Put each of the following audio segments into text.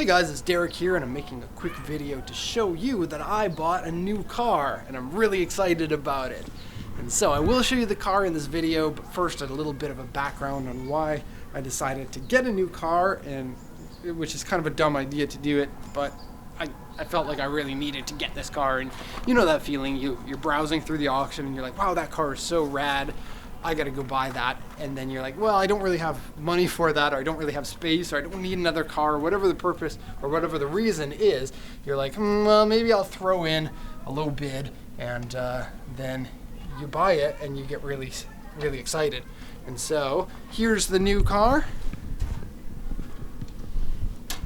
Hey guys, it's Derek here and I'm making a quick video to show you that I bought a new car and I'm really excited about it. And so I will show you the car in this video, but first a little bit of a background on why I decided to get a new car, and which is kind of a dumb idea to do it, but I felt like I really needed to get this car. And you know that feeling, you're browsing through the auction and you're like, wow, that car is so rad, I gotta go buy that. And then you're like, well, I don't really have money for that, or I don't really have space, or I don't need another car, or whatever the purpose or whatever the reason is. You're like, well, maybe I'll throw in a low bid, and then you buy it and you get really excited. And so here's the new car.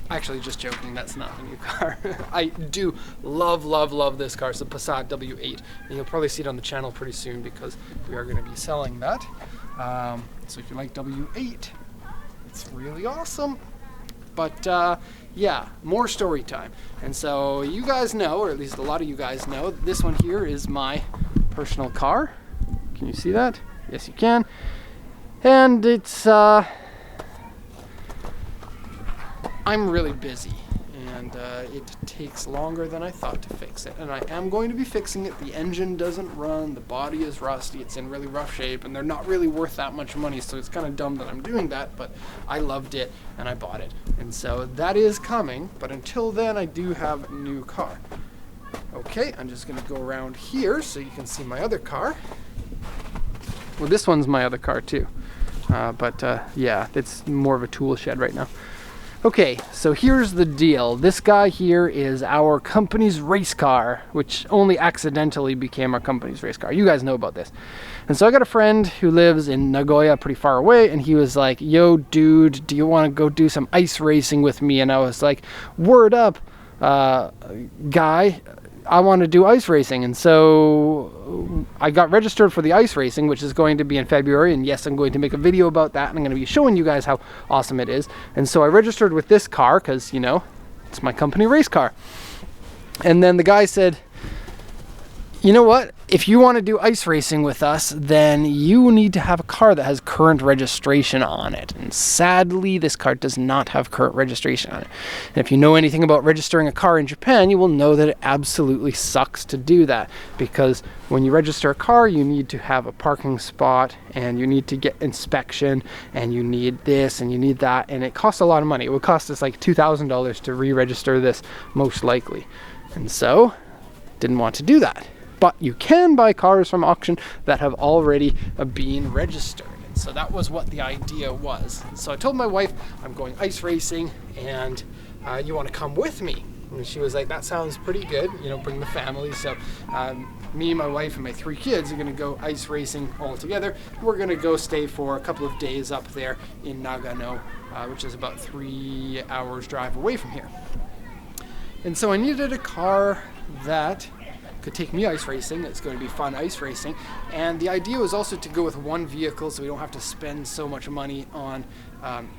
Actually, just joking, that's not the new car. I do love this car. It's a Passat W8, and you'll probably see it on the channel pretty soon because we are going to be selling that. So if you like W8, it's really awesome. But yeah, more story time. And so you guys know, or at least a lot of you guys know, this one here is my personal car. Can you see that? Yes, you can. And it's I'm really busy, and it takes longer than I thought to fix it, and I am going to be fixing it. The engine doesn't run, the body is rusty, it's in really rough shape, and they're not really worth that much money, so it's kind of dumb that I'm doing that, but I loved it and I bought it, and so that is coming. But until then, I do have a new car. Okay, I'm just going to go around here so you can see my other car. Well, this one's my other car too, but yeah, it's more of a tool shed right now. Okay, so here's the deal. This guy here is our company's race car, which only accidentally became our company's race car. You guys know about this. And so I got a friend who lives in Nagoya, pretty far away, and he was like, yo, dude, do you want to go do some ice racing with me? And I was like, word up, guy, I want to do ice racing. And so I got registered for the ice racing, which is going to be in February, and yes, I'm going to make a video about that, and I'm going to be showing you guys how awesome it is. And so I registered with this car because, you know, it's my company race car. And then the guy said, you know what, if you want to do ice racing with us, then you need to have a car that has current registration on it. And sadly, this car does not have current registration on it. And if you know anything about registering a car in Japan, you will know that it absolutely sucks to do that, because when you register a car, you need to have a parking spot, and you need to get inspection, and you need this and you need that, and it costs a lot of money. It would cost us like $2,000 to re-register this, most likely. And so didn't want to do that. But you can buy cars from auction that have already been registered. And so that was what the idea was. So I told my wife, I'm going ice racing, and you want to come with me? And she was like, that sounds pretty good, you know, bring the family. So me, my wife, and my 3 kids are going to go ice racing all together. We're going to go stay for a couple of days up there in Nagano, which is about 3 hours drive away from here. And so I needed a car that could take me ice racing. It's going to be fun ice racing, and the idea was also to go with one vehicle so we don't have to spend so much money on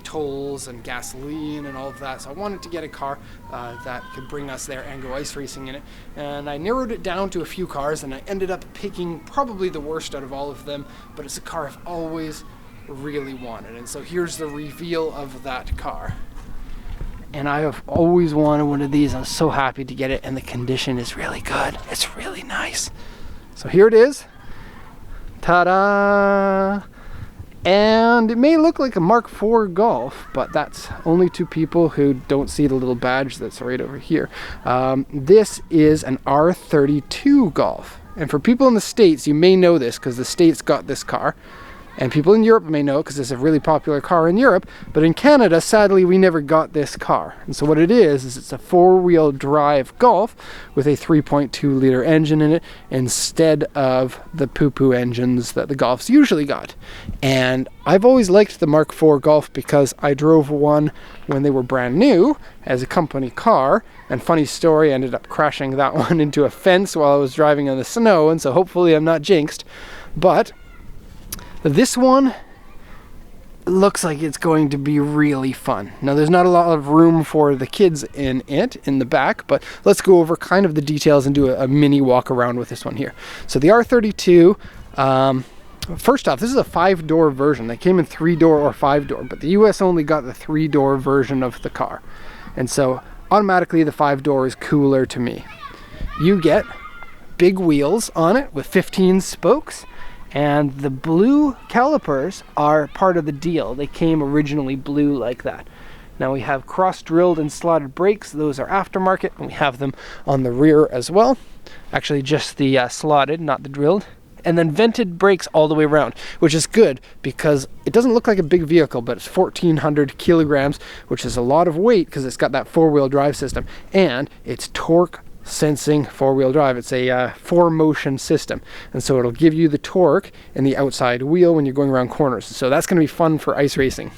tolls and gasoline and all of that. So I wanted to get a car that could bring us there and go ice racing in it, and I narrowed it down to a few cars, and I ended up picking probably the worst out of all of them, but it's a car I've always really wanted. And so here's the reveal of that car. And I have always wanted one of these. I'm so happy to get it, and the condition is really good. It's really nice. So here it is. Ta-da! And it may look like a Mark IV Golf, but that's only to people who don't see the little badge that's right over here. This is an R32 Golf. And for people in the States, you may know this because the States got this car. And people in Europe may know because it's a really popular car in Europe. But in Canada, sadly, we never got this car. And so what it is it's a 4-wheel drive Golf with a 3.2 liter engine in it instead of the poo-poo engines that the Golfs usually got. And I've always liked the Mark IV Golf because I drove one when they were brand new as a company car. And funny story, I ended up crashing that one into a fence while I was driving in the snow. And so hopefully I'm not jinxed. But this one looks like it's going to be really fun. Now, there's not a lot of room for the kids in it, in the back, but let's go over kind of the details and do a mini walk around with this one here. So the R32, First off, this is a 5-door version. They came in 3-door or 5-door, but the US only got the 3-door version of the car. And so automatically the 5-door is cooler to me. You get big wheels on it with 15 spokes, and the blue calipers are part of the deal. They came originally blue like that. Now we have cross-drilled and slotted brakes. Those are aftermarket, and we have them on the rear as well. Actually, just the slotted, not the drilled. And then vented brakes all the way around, which is good because it doesn't look like a big vehicle, but it's 1,400 kilograms, which is a lot of weight because it's got that 4-wheel drive system, and it's torque sensing 4-wheel drive. It's a 4-motion system, and so it'll give you the torque in the outside wheel when you're going around corners. So that's going to be fun for ice racing.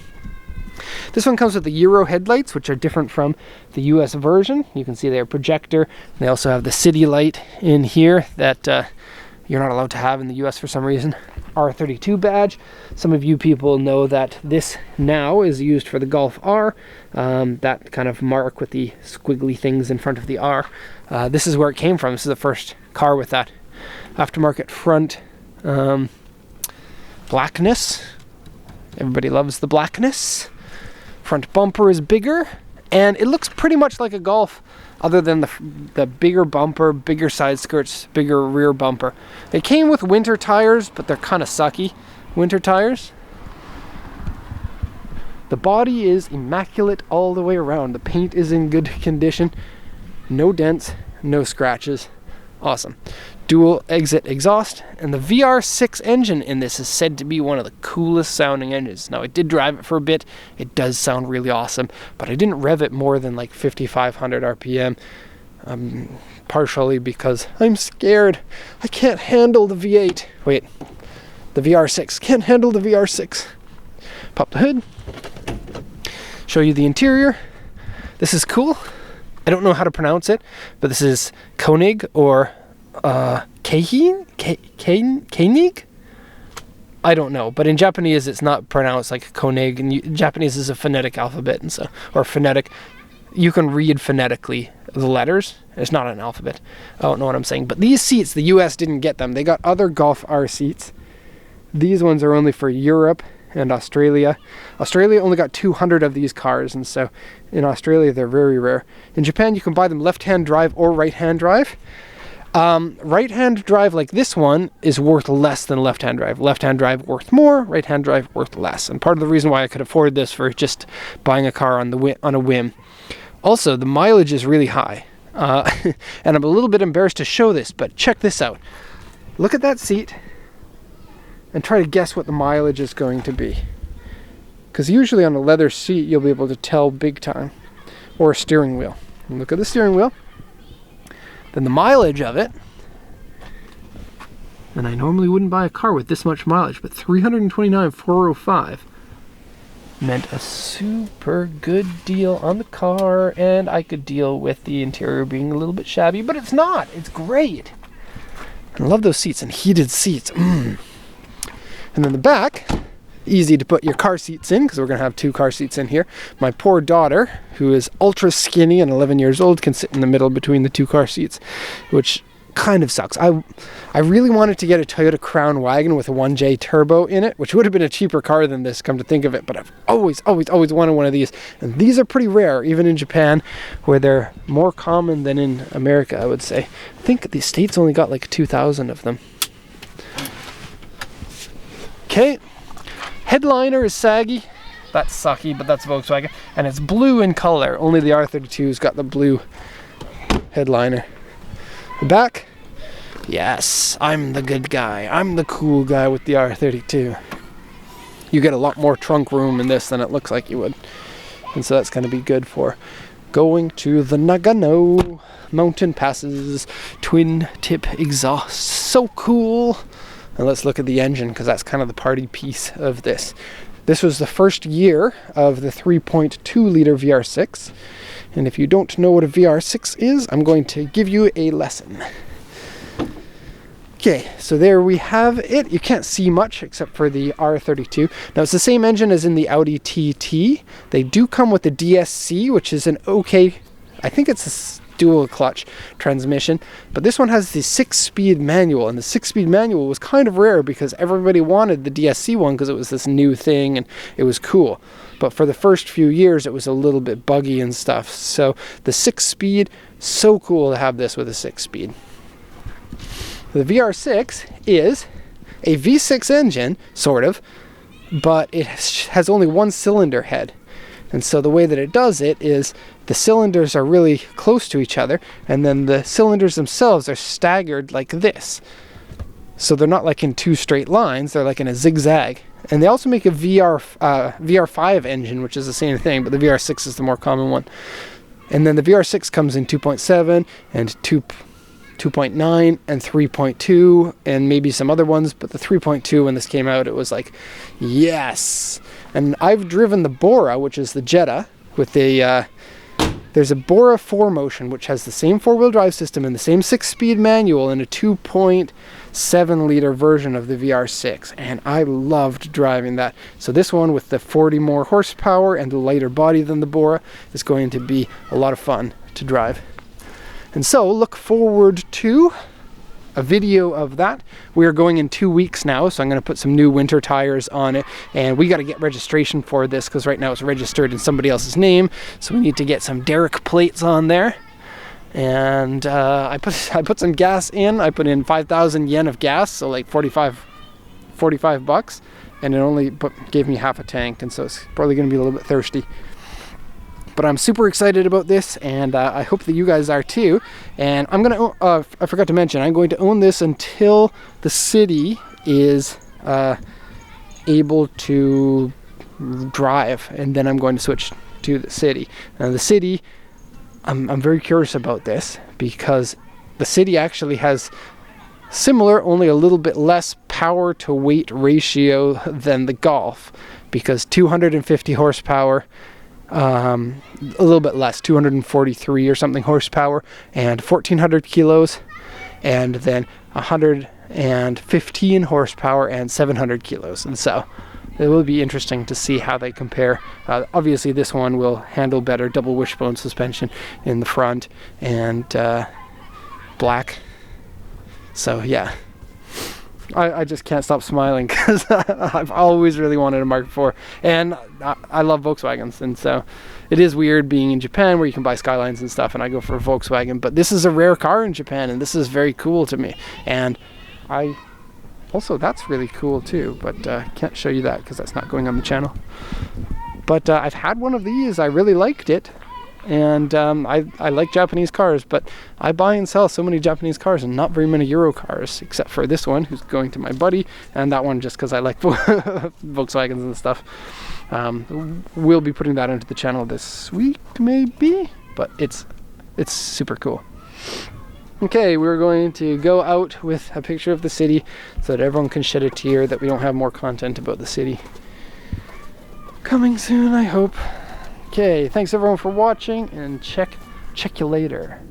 This one comes with the Euro headlights, which are different from the US version. You can see their projector. They also have the city light in here that you're not allowed to have in the US for some reason. R32 badge. Some of you people know that this now is used for the Golf R. That kind of mark with the squiggly things in front of the R. This is where it came from. This is the first car with that aftermarket front blackness. Everybody loves the blackness. Front bumper is bigger, and it looks pretty much like a Golf, other than the bigger bumper, bigger side skirts, bigger rear bumper. It came with winter tires, but they're kind of sucky winter tires. The body is immaculate all the way around. The paint is in good condition. No dents, no scratches. Awesome. Dual exit exhaust, and the VR6 engine in this is said to be one of the coolest sounding engines. Now, I did drive it for a bit. It does sound really awesome, but I didn't rev it more than like 5,500 RPM, partially because I'm scared. I can't handle the V8. Wait, the VR6. Can't handle the VR6. Pop the hood. Show you the interior. This is cool. I don't know how to pronounce it, but this is Koenig or Koenig? I don't know, but in Japanese it's not pronounced like Koenig, and Japanese is a phonetic alphabet, and so, or phonetic. You can read phonetically the letters. It's not an alphabet. I don't know what I'm saying, but these seats, the US didn't get them. They got other Golf R seats. These ones are only for Europe and Australia. Australia only got 200 of these cars, and so in Australia they're very rare. In Japan you can buy them left-hand drive or right-hand drive. Right-hand drive like this one is worth less than left-hand drive. Left-hand drive worth more, right-hand drive worth less. And part of the reason why I could afford this for just buying a car on a whim. Also, the mileage is really high. And I'm a little bit embarrassed to show this, but check this out. Look at that seat and try to guess what the mileage is going to be. Because usually on a leather seat you'll be able to tell big time. Or a steering wheel. And look at the steering wheel. Then the mileage of it, and I normally wouldn't buy a car with this much mileage, but 329,405 meant a super good deal on the car, and I could deal with the interior being a little bit shabby, but it's not. It's great. I love those seats, and heated seats. And then the back, easy to put your car seats in, because we're going to have 2 car seats in here. My poor daughter, who is ultra skinny and 11 years old, can sit in the middle between the 2 car seats, which kind of sucks. I really wanted to get a Toyota Crown Wagon with a 1J turbo in it, which would have been a cheaper car than this, come to think of it, but I've always wanted one of these, and these are pretty rare, even in Japan, where they're more common than in America, I would say. I think the States only got like 2,000 of them. Okay. Headliner is saggy. That's sucky, but that's Volkswagen. And it's blue in color. Only the R32's got the blue headliner. The back? Yes, I'm the good guy. I'm the cool guy with the R32. You get a lot more trunk room in this than it looks like you would. And so that's going to be good for going to the Nagano mountain passes. Twin tip exhaust. So cool. And let's look at the engine, because that's kind of the party piece of this. This was the first year of the 3.2 liter VR6. And if you don't know what a VR6 is, I'm going to give you a lesson. Okay, so there we have it. You can't see much except for the R32. Now it's the same engine as in the Audi TT. They do come with the DSC, which is an okay, I think it's dual clutch transmission, but this one has the 6-speed manual, and the 6-speed manual was kind of rare because everybody wanted the DSC one because it was this new thing and it was cool. But for the first few years, it was a little bit buggy and stuff. So the 6-speed, so cool to have this with a 6-speed. The VR6 is a V6 engine, sort of, but it has only one cylinder head. And so the way that it does it is the cylinders are really close to each other, and then the cylinders themselves are staggered like this. So they're not like in 2 straight lines, they're like in a zigzag. And they also make a VR5 engine, which is the same thing, but the VR6 is the more common one. And then the VR6 comes in 2.7 and 2.9 and 3.2 and maybe some other ones, but the 3.2 when this came out, it was like, yes! And I've driven the Bora, which is the Jetta, with a there's a Bora 4Motion, which has the same 4-wheel drive system and the same 6-speed manual and a 2.7 liter version of the VR6, and I loved driving that. So this one with the 40 more horsepower and the lighter body than the Bora is going to be a lot of fun to drive. And so look forward to a video of that. We are going in 2 weeks now, so I'm going to put some new winter tires on it, and we got to get registration for this because right now it's registered in somebody else's name, so we need to get some Derek plates on there. And I put some gas in. I put in 5,000 yen of gas, so like 45 bucks, and it only gave me half a tank, and so it's probably going to be a little bit thirsty. But I'm super excited about this, and I hope that you guys are too. And I'm gonna I forgot to mention, I'm going to own this until the city is able to drive, and then I'm going to switch to the city. Now the city, I'm very curious about this because the city actually has similar, only a little bit less power to weight ratio than the Golf, because 250 horsepower, a little bit less, 243 or something horsepower, and 1,400 kilos, and then 115 horsepower and 700 kilos. And so it will be interesting to see how they compare. Obviously this one will handle better, double wishbone suspension in the front, and black. So yeah, I just can't stop smiling because I've always really wanted a Mark IV, and I love Volkswagens, and so it is weird being in Japan where you can buy Skylines and stuff, and I go for a Volkswagen, but this is a rare car in Japan, and this is very cool to me. And also that's really cool too, but can't show you that because that's not going on the channel. But I've had one of these, I really liked it. And I like Japanese cars, but I buy and sell so many Japanese cars and not very many Euro cars, except for this one who's going to my buddy, and that one just because I like Volkswagens and stuff. We'll be putting that into the channel this week maybe, but it's super cool. Okay, we're going to go out with a picture of the city so that everyone can shed a tear that we don't have more content about the city. Coming soon, I hope. Okay, thanks everyone for watching, and check you later.